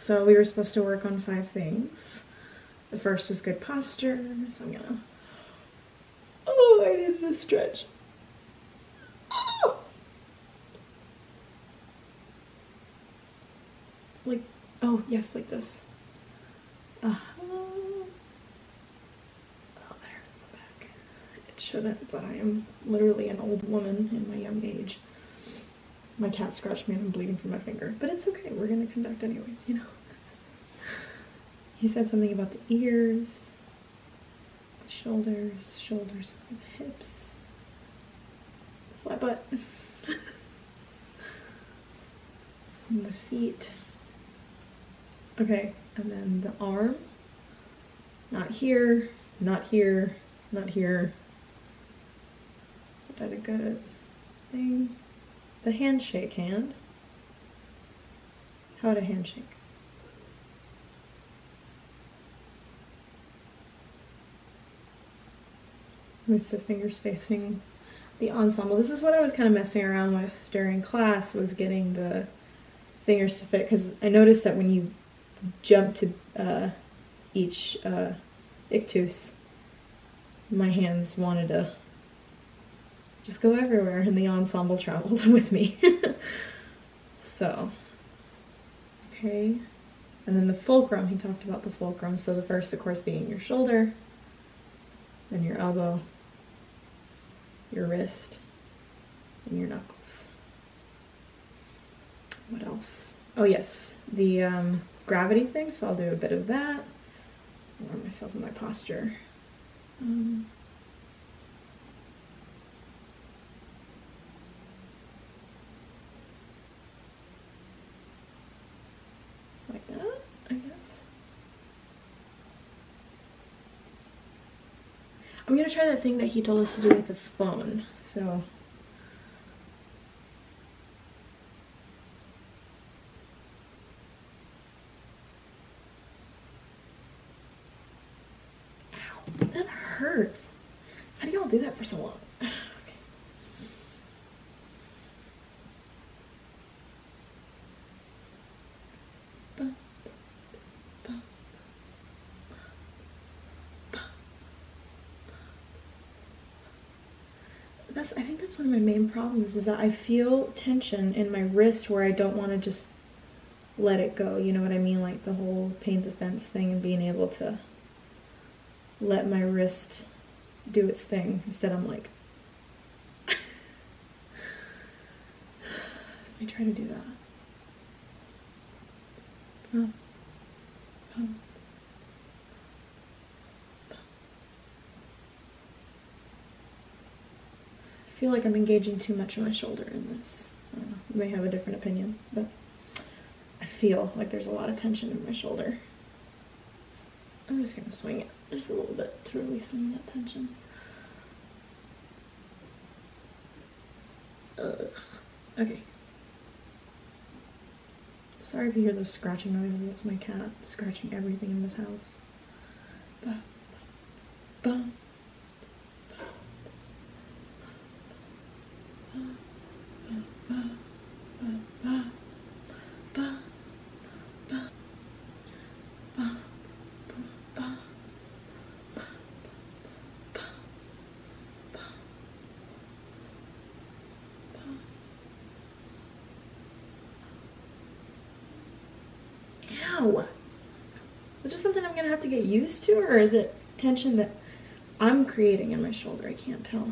So we were supposed to work on 5 things. The first was good posture, so I'm gonna... Oh, I needed a stretch. Oh! Like, oh, yes, like this. Oh, that hurts my back. It shouldn't, but I am literally an old woman in my young age. My cat scratched me and I'm bleeding from my finger. But it's okay, we're gonna conduct anyways, you know. He said something about the ears, the shoulders over the hips, flat butt, and the feet. Okay, and then the arm. Not here, not here, not here. Did a good thing. The handshake hand. How to handshake? With the fingers facing the ensemble. This is what I was kind of messing around with during class, was getting the fingers to fit, because I noticed that when you jump to each ictus, my hands wanted to just go everywhere, and the ensemble traveled with me. So, okay. And then the fulcrum, he talked about the fulcrum. So the first, of course, being your shoulder, then your elbow, your wrist, and your knuckles. What else? Oh yes, the gravity thing, so I'll do a bit of that. Warm myself in my posture. Like that, I guess. I'm gonna try that thing that he told us to do with the phone, so. Ow, that hurts. How do y'all do that for so long? Okay. I think that's one of my main problems, is that I feel tension in my wrist where I don't want to just let it go, you know what I mean? Like the whole pain defense thing, and being able to let my wrist do its thing. Instead I'm like, let me try to do that. I feel like I'm engaging too much in my shoulder in this. I don't know, you may have a different opinion, but I feel like there's a lot of tension in my shoulder. I'm just gonna swing it just a little bit to release some of that tension. Ugh. Okay. Sorry if you hear those scratching noises, that's my cat scratching everything in this house. Ba, ba, ba. Ow! Is it just something I'm gonna have to get used to, or is it tension that I'm creating in my shoulder? I can't tell.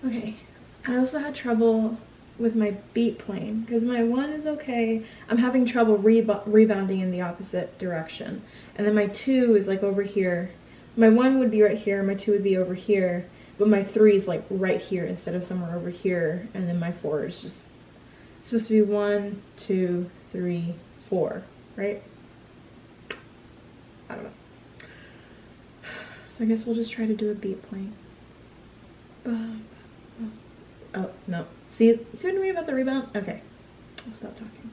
Okay, I also had trouble with my beat playing, because my 1 is okay. I'm having trouble rebounding in the opposite direction. And then my 2 is like over here. My 1 would be right here, my 2 would be over here, but my 3 is like right here instead of somewhere over here, and then my 4 is just, it's supposed to be 1, 2, 3, 4, right? I don't know. So I guess we'll just try to do a beat playing. See what I mean about the rebound? Okay, I'll stop talking.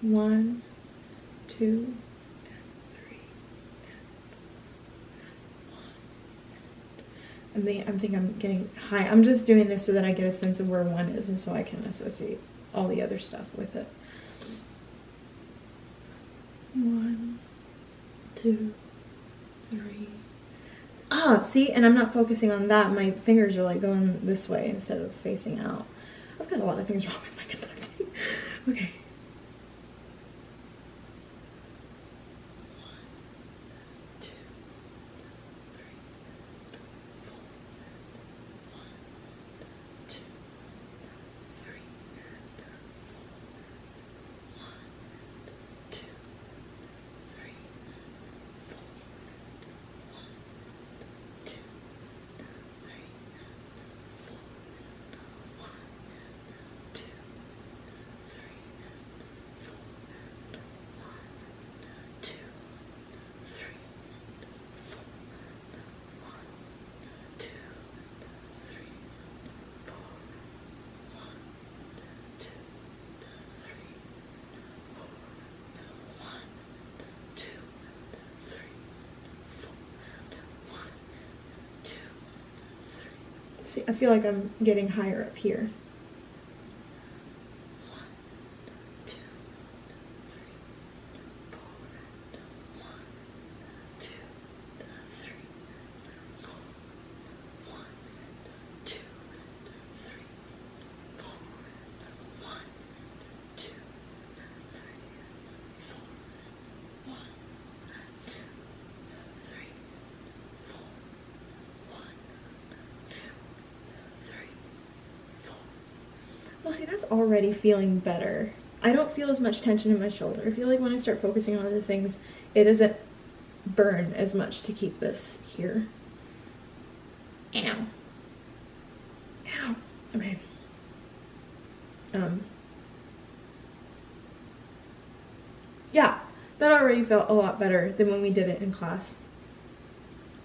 One, two, and 3, and 1. I think I'm getting high. I'm just doing this so that I get a sense of where 1 is, and so I can associate all the other stuff with it. 1, 2, 3. Ah, see, and I'm not focusing on that. My fingers are like going this way instead of facing out. I've got a lot of things wrong with my conducting. Okay. 1, 2, 3, 4. See, I feel like I'm getting higher up here. 1, 2, 3, 4. 1, 2, 3, 4. 1, 2, 3, 4. 1, 2, 3, 4. 1, 2, 3, 4. 1, 2, 3, 4. Well, see, that's already feeling better. I don't feel as much tension in my shoulder. I feel like when I start focusing on other things, it doesn't burn as much to keep this here. Ow. Ow. Okay. Yeah, that already felt a lot better than when we did it in class.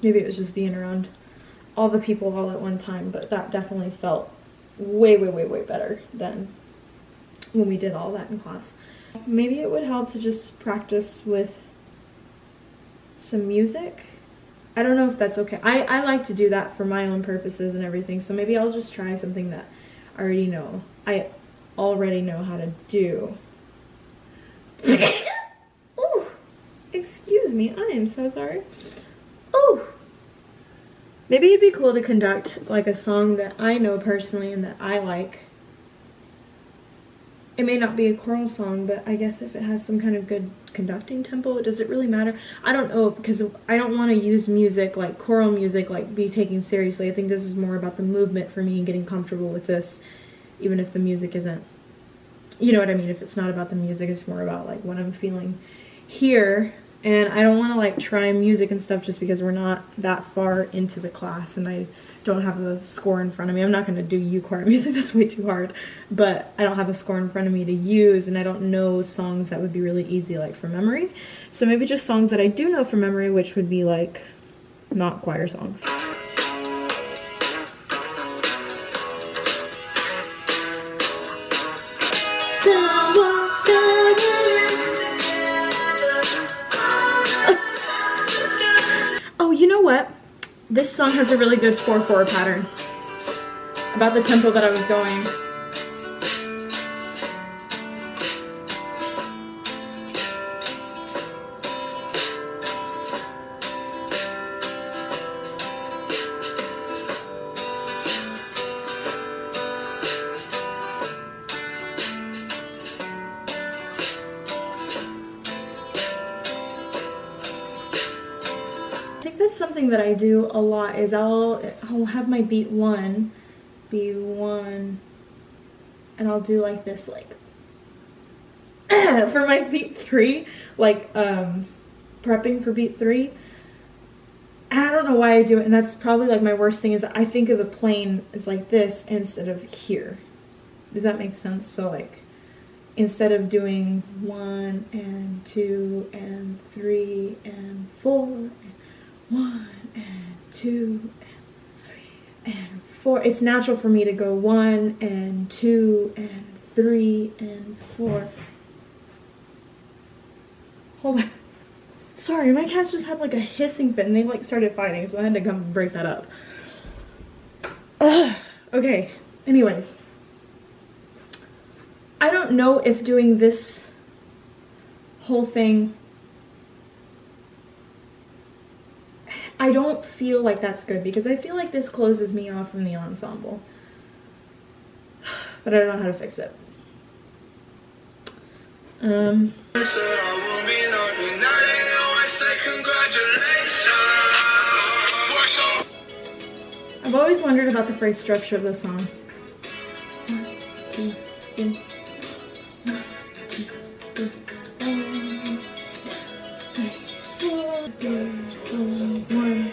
Maybe it was just being around all the people all at one time, but that definitely felt way, way, way, way better than when we did all that in class. Maybe it would help to just practice with some music. I don't know if that's okay. I like to do that for my own purposes and everything, so maybe I'll just try something that I already know how to do. Oh, excuse me, I am so sorry. Oh, maybe it'd be cool to conduct like a song that I know personally and that I like. It may not be a choral song, but I guess if it has some kind of good conducting tempo, does it really matter? I don't know, because I don't want to use music, like choral music, like be taken seriously. I think this is more about the movement for me and getting comfortable with this, even if the music isn't, you know what I mean? If it's not about the music, it's more about like what I'm feeling here. And I don't want to like try music and stuff just because we're not that far into the class and I don't have a score in front of me. I'm not going to do choir music, that's way too hard. But I don't have a score in front of me to use, and I don't know songs that would be really easy like from memory. So maybe just songs that I do know from memory, which would be like not choir songs. Oh, you know what? This song has a really good 4/4 pattern. About the tempo that I was going. I think that's something that I do a lot is I'll have my beat 1 be 1, and I'll do like this, like for my beat 3, like prepping for beat 3. I don't know why I do it, and that's probably like my worst thing is I think of the plane as like this instead of here. Does that make sense? So like instead of doing 1 and 2 and 3 and 4 and 1 and 2 and 3 and 4, it's natural for me to go 1 and 2 and 3 and 4. Hold on. Sorry, my cats just had like a hissing fit and they like started fighting, so I had to come break that up. Okay, anyways. I don't know if doing this whole thing, I don't feel like that's good because I feel like this closes me off from the ensemble. But I don't know how to fix it. I've always wondered about the phrase structure of the song. 1, 2, 3. 1,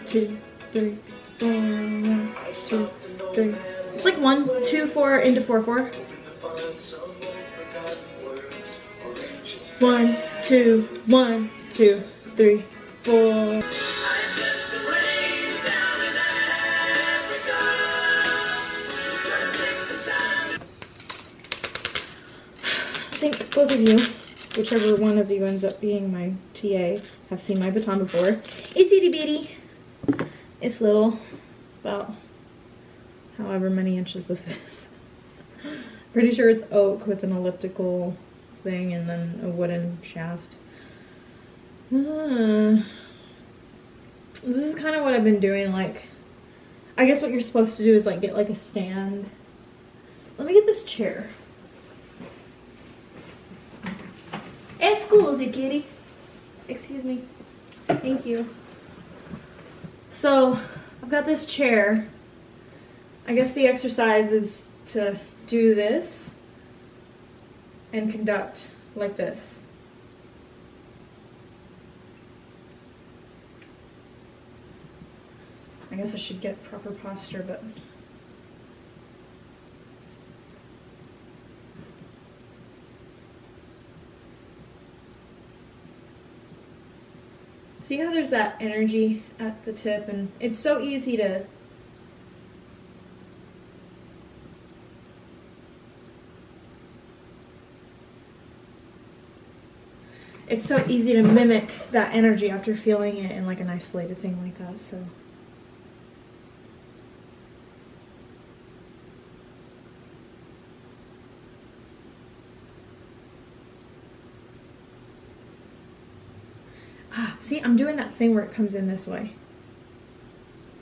2, 3, 4, 1, 2, 3. It's like 1, 2, 4 into 4, 4. 1, 2, 1, 2, 3, 4. I think both of you, whichever one of you ends up being my TA, have seen my baton before. It's itty bitty. It's little, about however many inches this is. Pretty sure it's oak with an elliptical thing and then a wooden shaft. This is kind of what I've been doing, like, I guess what you're supposed to do is like get like a stand. Let me get this chair. Excuse me, kitty. Excuse me. Thank you. So, I've got this chair. I guess the exercise is to do this and conduct like this. I guess I should get proper posture, but see how there's that energy at the tip, and it's so easy to mimic that energy after feeling it in like an isolated thing like that, so. See, I'm doing that thing where it comes in this way.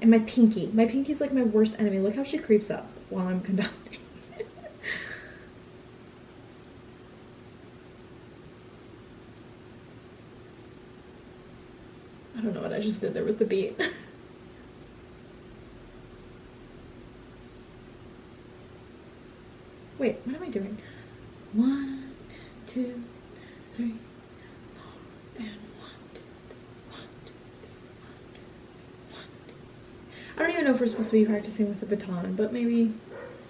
And my pinky's like my worst enemy. Look how she creeps up while I'm conducting. I don't know what I just did there with the beat. Wait, what am I doing? 1, 2, 3, 4, and 1, 2, 1, 2, 3, 1, 2, 1, 2. I don't even know if we're supposed to be practicing with the baton, but maybe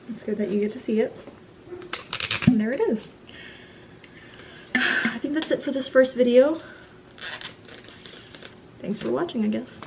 it's good that you get to see it. And there it is. I think that's it for this first video. Thanks for watching, I guess.